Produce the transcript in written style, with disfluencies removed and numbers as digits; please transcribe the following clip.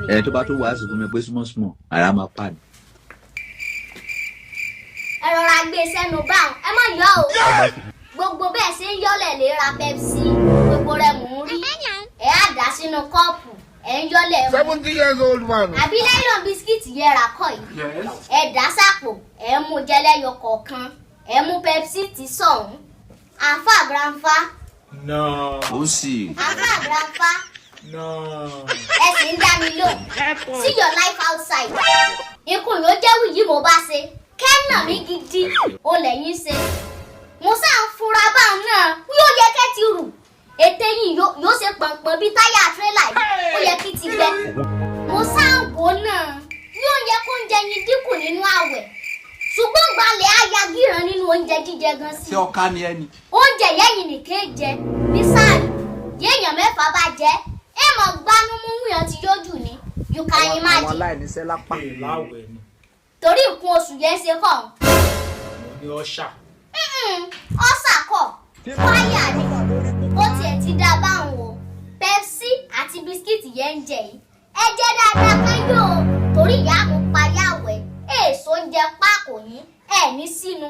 ẹ tó bá tó wá sí fún mi pé small ara máa pa ni. ẹ rọra gbé sẹ́nu báwọn ẹ má yọ o gbogbo bẹ́ẹ̀ ṣe ń yọ́lẹ̀ lè ra Pepsi gbogbo rẹ̀ mò ń rí ẹ á dà sínú kọ́ọ̀pù ẹ ń yọ́lẹ̀ mú 70 years old man. àbí lẹ́yìn bisikíìtì yẹra kọ́ yìí ẹ dà sápò ẹ mú jẹlẹ́yọ kọ̀ọ̀kan ẹ mú Pepsi ti sọ̀hún àfà grandpa. No. Ó sì. àfà grandpa. No. ẹ sì ń dá mi lóhùn see your life outside ikú yóò jẹ́ wìyí mo bá ṣe kẹ́nà mi gidi o lẹ́yìn ṣe mo sáà ń fura báwọn náà yóò yẹ kẹ́ ti rù ètè yìí yóò ṣe pọ̀npọ̀n bíi táyà tírélà yìí ó yẹ kí ti gbẹ mo sáà ń wò náà yóò yẹ kó oúnjẹ yín dínkù nínú àwẹ̀ ṣùgbọ́n gbalẹ̀ àyà gíran nínú oúnjẹ jíjẹ gan sí. ṣé ọ̀ka ni ẹni. oúnjẹ yẹ́yìn nìkan jẹ ní sáàrì yéèyàn mẹ́fà bá jẹ ẹ mọ̀ gbanú mú wíyàn tí yóò jù ní you can imagine. àwọn aláìníṣẹ́ lápá. Láwẹ̀ ni. torí nǹkan oṣù yẹn ṣe kọ́. Mo ní ọ̀ṣà. ọ̀sà kọ̀ fáyà ni ó tiẹ̀ ti dá báwọn o Pepsi àti bisikíìtì yẹn ń jẹ yìí ẹ jẹ́ dáadáa kan yóò torí ìyá mi parí àwẹ̀ èso ń jẹ pákó yín ẹ̀ ní sínú.